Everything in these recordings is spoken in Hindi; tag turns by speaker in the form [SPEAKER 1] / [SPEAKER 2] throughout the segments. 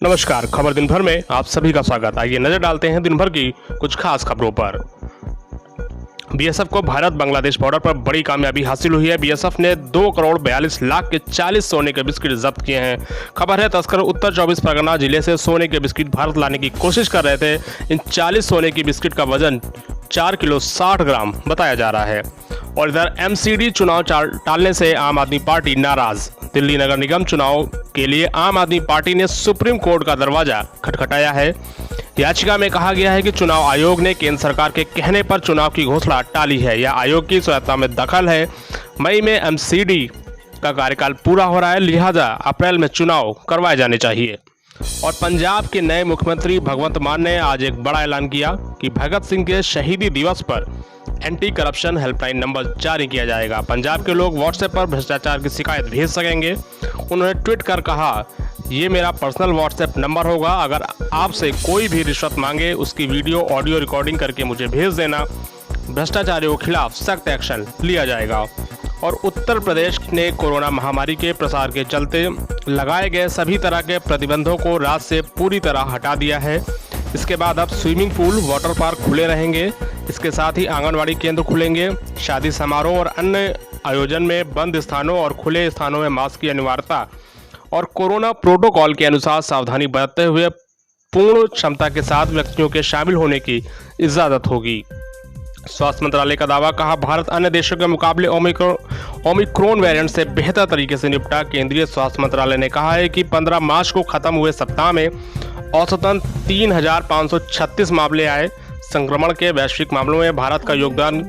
[SPEAKER 1] नमस्कार। खबर दिन भर में आप सभी का स्वागत। आइए नजर डालते हैं दिन भर की कुछ खास खबरों पर। बीएसएफ को भारत बांग्लादेश बॉर्डर पर बड़ी कामयाबी हासिल हुई है। बीएसएफ ने 2 करोड़ 42 लाख के 40 सोने के बिस्किट जब्त किए हैं। खबर है, तस्कर उत्तर 24 परगना जिले से सोने के बिस्किट भारत लाने की कोशिश कर रहे थे। इन 40 सोने की बिस्किट का वजन 4 किलो 60 ग्राम बताया जा रहा है। और इधर एमसीडी चुनाव टालने से आम आदमी पार्टी नाराज। दिल्ली नगर निगम चुनाव के लिए आम आदमी पार्टी ने सुप्रीम कोर्ट का दरवाजा खटखटाया है। याचिका में कहा गया है कि चुनाव आयोग ने केंद्र सरकार के कहने पर चुनाव की घोषणा टाली है। यह आयोग की स्वायत्तता में दखल है। मई में एमसीडी का कार्यकाल पूरा हो रहा है, लिहाजा अप्रैल में चुनाव करवाए जाने चाहिए। और पंजाब के नए मुख्यमंत्री भगवंत मान ने आज एक बड़ा ऐलान किया कि भगत सिंह के शहीदी दिवस पर एंटी करप्शन हेल्पलाइन नंबर जारी किया जाएगा। पंजाब के लोग व्हाट्सएप पर भ्रष्टाचार की शिकायत भेज सकेंगे। उन्होंने ट्वीट कर कहा, ये मेरा पर्सनल व्हाट्सएप नंबर होगा। अगर आपसे कोई भी रिश्वत मांगे, उसकी वीडियो ऑडियो रिकॉर्डिंग करके मुझे भेज देना। भ्रष्टाचारियों के खिलाफ सख्त एक्शन लिया जाएगा। और उत्तर प्रदेश ने कोरोना महामारी के प्रसार के चलते लगाए गए सभी तरह के प्रतिबंधों को राज्य से पूरी तरह हटा दिया है। इसके बाद अब स्विमिंग पूल, वाटर पार्क खुले रहेंगे। इसके साथ ही आंगनवाड़ी केंद्र खुलेंगे। शादी समारोह और अन्य आयोजन में बंद स्थानों और खुले स्थानों में मास्क की अनिवार्यता और कोरोना प्रोटोकॉल के अनुसार सावधानी बरतते हुए पूर्ण क्षमता के साथ व्यक्तियों के शामिल होने की इजाज़त होगी। स्वास्थ्य मंत्रालय का दावा, कहा भारत अन्य देशों के मुकाबले ओमिक्रॉन वेरिएंट से बेहतर तरीके से निपटा। केंद्रीय स्वास्थ्य मंत्रालय ने कहा है कि 15 मार्च को खत्म हुए सप्ताह में औसतन 3,536 मामले आए। संक्रमण के वैश्विक मामलों में भारत का योगदान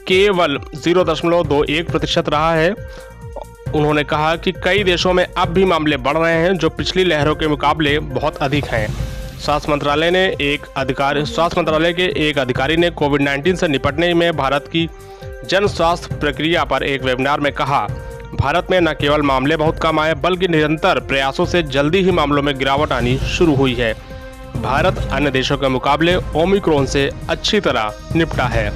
[SPEAKER 1] केवल 0.21% रहा है। उन्होंने कहा कि कई देशों में अब भी मामले बढ़ रहे हैं, जो पिछली लहरों के मुकाबले बहुत अधिक हैं। स्वास्थ्य मंत्रालय के एक अधिकारी ने कोविड-19 से निपटने में भारत की जन स्वास्थ्य प्रक्रिया पर एक वेबिनार में कहा, भारत में न केवल मामले बहुत कम आए, बल्कि निरंतर प्रयासों से जल्दी ही मामलों में गिरावट आनी शुरू हुई है। भारत अन्य देशों के मुकाबले ओमिक्रॉन से अच्छी तरह निपटा है।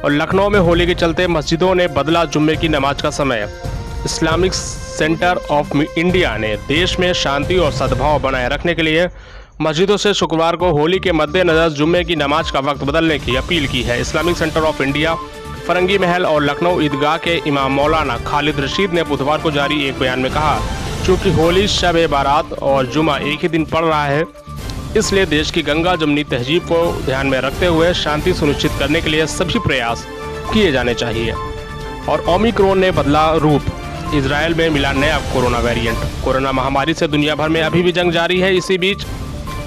[SPEAKER 1] और लखनऊ में होली के चलते मस्जिदों ने बदला जुम्मे की नमाज का समय। इस्लामिक सेंटर ऑफ इंडिया ने देश में शांति और सद्भाव बनाए रखने के लिए मस्जिदों से शुक्रवार को होली के मद्देनजर जुम्मे की नमाज का वक्त बदलने की अपील की है। Islamic centre of India, Farangi Mahal और लखनऊ ईदगाह के इमाम मौलाना खालिद रशीद ने बुधवार को जारी एक बयान में कहा, चूँकि होली, शब बारात और जुमा एक ही दिन पड़ रहा है, इसलिए देश की गंगा जमनी तहजीब को ध्यान में रखते हुए शांति सुनिश्चित करने के लिए सभी प्रयास किए जाने चाहिए। और ओमिक्रॉन ने बदला रूप, इजराइल में मिला नया कोरोना वेरिएंट। कोरोना महामारी से दुनिया भर में अभी भी जंग जारी है। इसी बीच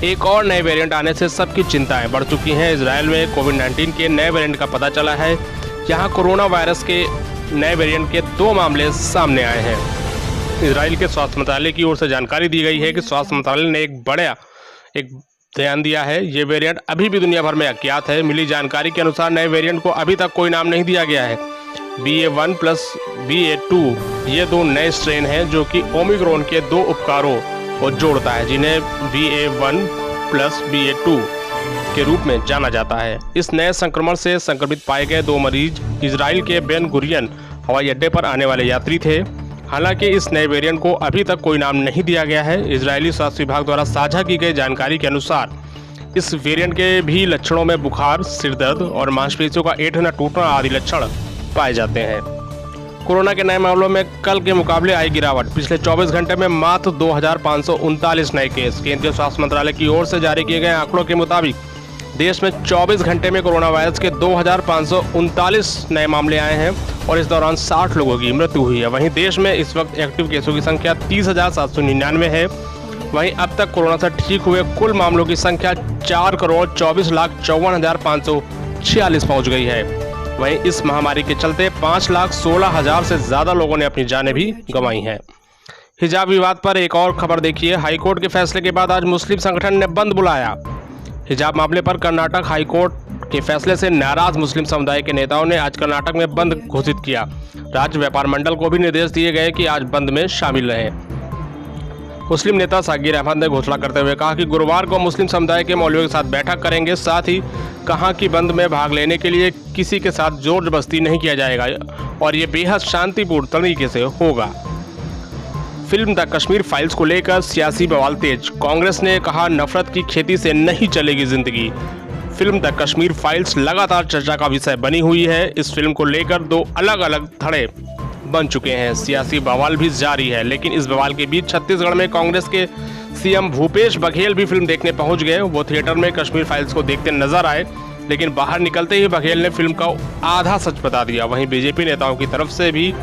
[SPEAKER 1] एक और नए वेरिएंट आने से सबकी चिंताएं बढ़ चुकी हैं। इजराइल में कोविड-19 के नए वेरिएंट का पता चला है। यहाँ कोरोना वायरस के नए वेरिएंट के 2 मामले सामने आए हैं। इजराइल के स्वास्थ्य मंत्रालय की ओर से जानकारी दी गई है कि स्वास्थ्य मंत्रालय ने एक बयान दिया है। ये वेरिएंट अभी भी दुनिया भर में अज्ञात है। मिली जानकारी के अनुसार नए वेरिएंट को अभी तक कोई नाम नहीं दिया गया है। BA.1 प्लस BA.2 ये 2 नए स्ट्रेन हैं, जो कि ओमिक्रॉन के 2 उपकारों को जोड़ता है, जिन्हें BA.1 प्लस BA.2 के रूप में जाना जाता है। इस नए संक्रमण से संक्रमित पाए गए 2 मरीज इजराइल के बेन गुरियन हवाई अड्डे पर आने वाले यात्री थे। हालांकि इस नए वेरिएंट को अभी तक कोई नाम नहीं दिया गया है। इजरायली स्वास्थ्य विभाग द्वारा साझा की गई जानकारी के अनुसार इस वेरिएंट के भी लक्षणों में बुखार, सिरदर्द और मांसपेशियों का ऐंठना, टूटना आदि लक्षण पाए जाते हैं। कोरोना के नए मामलों में कल के मुकाबले आई गिरावट। पिछले 24 घंटे में मात्र 2,539 नए केस। केंद्रीय स्वास्थ्य मंत्रालय की ओर से जारी किए गए आंकड़ों के मुताबिक देश में 24 घंटे में कोरोना वायरस के 2,539 नए मामले आए हैं और इस दौरान 60 लोगों की मृत्यु हुई है। वहीं देश में इस वक्त एक्टिव केसों की संख्या 30,799 है। वहीं अब तक कोरोना से ठीक हुए कुल मामलों की संख्या 4,24,54,546 पहुंच गई है। वहीं इस महामारी के चलते 5,16,000 से ज़्यादा लोगों ने अपनी जानें भी गंवाई हैं। हिजाब विवाद पर एक और खबर देखिए। हाईकोर्ट के फैसले के बाद आज मुस्लिम संगठन ने बंद बुलाया। हिजाब मामले पर कर्नाटक हाईकोर्ट के फैसले से नाराज मुस्लिम समुदाय के नेताओं ने आज कर्नाटक में बंद घोषित किया। राज्य व्यापार मंडल को भी निर्देश दिए गए कि आज बंद में शामिल रहें। मुस्लिम नेता सागिर अहमद ने घोषणा करते हुए कहा कि गुरुवार को मुस्लिम समुदाय के मौलवियों के साथ बैठक करेंगे। साथ ही कहा कि बंद में भाग लेने के लिए किसी के साथ जोर जबरदस्ती नहीं किया जाएगा और ये बेहद शांतिपूर्ण तरीके से होगा। फिल्म द कश्मीर फाइल्स को लेकर सियासी बवाल तेज। कांग्रेस ने कहा नफरत की खेती से नहीं चलेगी जिंदगी। फिल्म द कश्मीर फाइल्स लगातार चर्चा का विषय बनी हुई है। इस फिल्म को लेकर दो अलग अलग धड़े बन चुके हैं। सियासी बवाल भी जारी है, लेकिन इस बवाल के बीच छत्तीसगढ़ में कांग्रेस के सीएम भूपेश बघेल भी फिल्म देखने पहुंच गए। वो थिएटर में कश्मीर फाइल्स को देखते नजर आए, लेकिन बाहर निकलते ही बघेल ने फिल्म का आधा सच बता दिया। वहीं बीजेपी नेताओं की तरफ से भी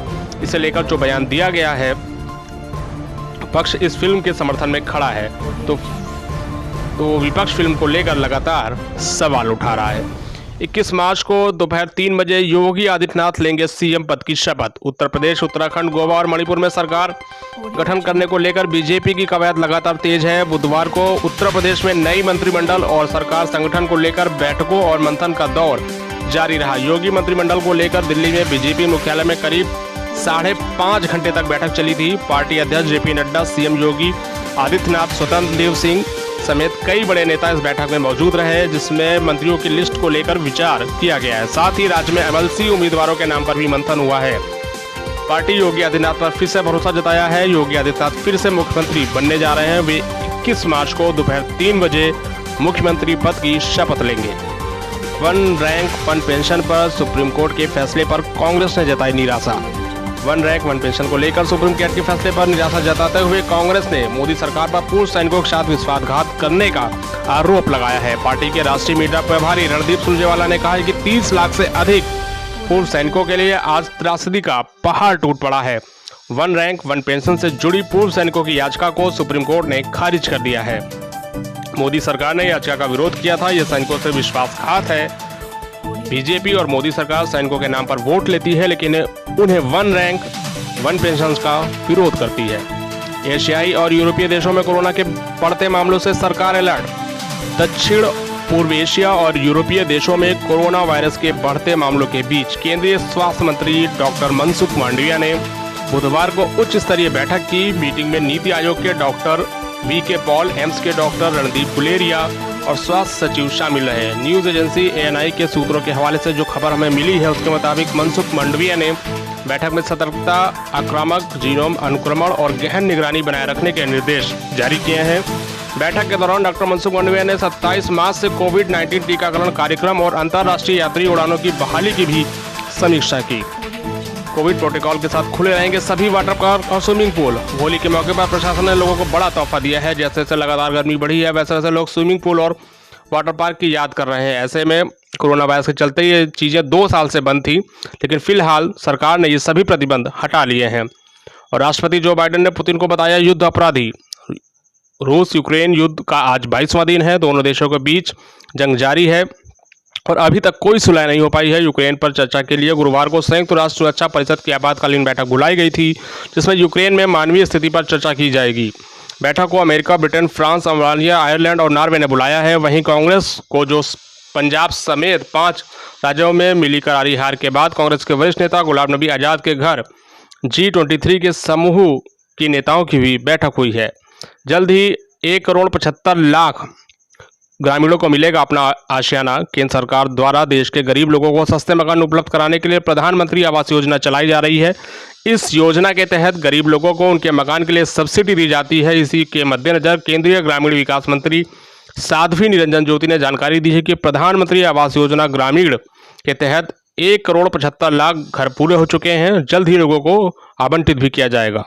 [SPEAKER 1] इसे लेकर जो बयान दिया गया है, पक्ष इस फिल्म के समर्थन में खड़ा है, तो विपक्ष फिल्म को लेकर लगातार सवाल उठा रहा है। 21 मार्च को दोपहर 3 बजे योगी आदित्यनाथ लेंगे सीएम पद की शपथ। उत्तर प्रदेश, उत्तराखंड, गोवा और मणिपुर में सरकार गठन करने को लेकर बीजेपी की कवायद लगातार तेज है। बुधवार को उत्तर प्रदेश में नई मंत्रिमंडल और सरकार संगठन को लेकर बैठकों और मंथन का दौर जारी रहा। योगी मंत्रिमंडल को लेकर दिल्ली में बीजेपी मुख्यालय में करीब 5.5 घंटे तक बैठक चली थी। पार्टी अध्यक्ष जेपी नड्डा, सीएम योगी आदित्यनाथ, स्वतंत्र देव सिंह समेत कई बड़े नेता इस बैठक में मौजूद रहे, जिसमें मंत्रियों की लिस्ट को लेकर विचार किया गया है। साथ ही राज्य में एमएलसी उम्मीदवारों के नाम पर भी मंथन हुआ है। पार्टी योगी आदित्यनाथ पर फिर से भरोसा जताया है। योगी आदित्यनाथ फिर से मुख्यमंत्री बनने जा रहे हैं। वे 21 मार्च को दोपहर 3 बजे मुख्यमंत्री पद की शपथ लेंगे। वन रैंक वन पेंशन पर सुप्रीम कोर्ट के फैसले पर कांग्रेस ने जताई निराशा। वन रैंक वन पेंशन को लेकर सुप्रीम कोर्ट के फैसले पर निराशा जताते हुए कांग्रेस ने मोदी सरकार पर पूर्व सैनिकों के साथ विश्वासघात करने का आरोप लगाया है। पार्टी के राष्ट्रीय मीडिया प्रभारी रणदीप सुरजेवाला ने कहा है कि 30 लाख से अधिक पूर्व सैनिकों के लिए आज त्रासदी का पहाड़ टूट पड़ा है। वन रैंक वन पेंशन से जुड़ी पूर्व सैनिकों की याचिका को सुप्रीम कोर्ट ने खारिज कर दिया है। मोदी सरकार ने याचिका का विरोध किया था। यह सैनिकों से विश्वासघात है। बीजेपी और मोदी सरकार सैनिकों के नाम पर वोट लेती है, लेकिन उन्हें वन रैंक वन पेंशन का विरोध करती है। एशियाई और यूरोपीय देशों में कोरोना के बढ़ते मामलों से सरकार अलर्ट। दक्षिण पूर्व एशिया और यूरोपीय देशों में कोरोना वायरस के बढ़ते मामलों के बीच केंद्रीय स्वास्थ्य मंत्री डॉक्टर मनसुख मांडविया ने बुधवार को उच्च स्तरीय बैठक की। मीटिंग में नीति आयोग के डॉक्टर वीके पॉल, एम्स के डॉक्टर रणदीप गुलेरिया और स्वास्थ्य सचिव शामिल रहे। न्यूज एजेंसी एएनआई के सूत्रों के हवाले से जो खबर हमें मिली है, उसके मुताबिक मनसुख मांडविया ने बैठक में सतर्कता, आक्रामक जीनोम अनुक्रमण और गहन निगरानी बनाए रखने के निर्देश जारी किए हैं। बैठक के दौरान डॉक्टर मनसुख मांडविया ने 27 मार्च से कोविड-19 टीकाकरण कार्यक्रम और अंतर्राष्ट्रीय यात्री उड़ानों की बहाली की भी समीक्षा की। कोविड प्रोटोकॉल के साथ खुले रहेंगे सभी वाटर पार्क और स्विमिंग पूल। होली के मौके पर प्रशासन ने लोगों को बड़ा तोहफा दिया है। जैसे जैसे लगातार गर्मी बढ़ी है, वैसे वैसे लोग स्विमिंग पूल और वाटर पार्क की याद कर रहे हैं। ऐसे में कोरोना वायरस के चलते ये चीज़ें 2 साल से बंद थी, लेकिन फिलहाल सरकार ने ये सभी प्रतिबंध हटा लिए हैं। और राष्ट्रपति जो बाइडेन ने पुतिन को बताया युद्ध अपराधी। रूस यूक्रेन युद्ध का आज 22वां दिन है। दोनों देशों के बीच जंग जारी है और अभी तक कोई सुलह नहीं हो पाई है। यूक्रेन पर चर्चा के लिए गुरुवार को संयुक्त राष्ट्र सुरक्षा परिषद की आपातकालीन बैठक बुलाई गई थी, जिसमें यूक्रेन में मानवीय स्थिति पर चर्चा की जाएगी। बैठक को America, Britain, France, America, Ireland और नॉर्वे ने बुलाया है। वहीं कांग्रेस को जो पंजाब समेत 5 राज्यों में मिली करारी हार के बाद कांग्रेस के वरिष्ठ नेता गुलाम नबी आज़ाद के घर G23 के समूह के नेताओं की भी बैठक हुई है। जल्द ही 1,75,00,000 ग्रामीणों को मिलेगा अपना आशियाना। केंद्र सरकार द्वारा देश के गरीब लोगों को सस्ते मकान उपलब्ध कराने के लिए प्रधानमंत्री आवास योजना चलाई जा रही है। इस योजना के तहत गरीब लोगों को उनके मकान के लिए सब्सिडी दी जाती है। इसी के मद्देनजर केंद्रीय ग्रामीण विकास मंत्री साध्वी निरंजन ज्योति ने जानकारी दी है कि प्रधानमंत्री आवास योजना ग्रामीण के तहत 1,75,00,000 घर पूरे हो चुके हैं। जल्द ही लोगों को आवंटित भी किया जाएगा।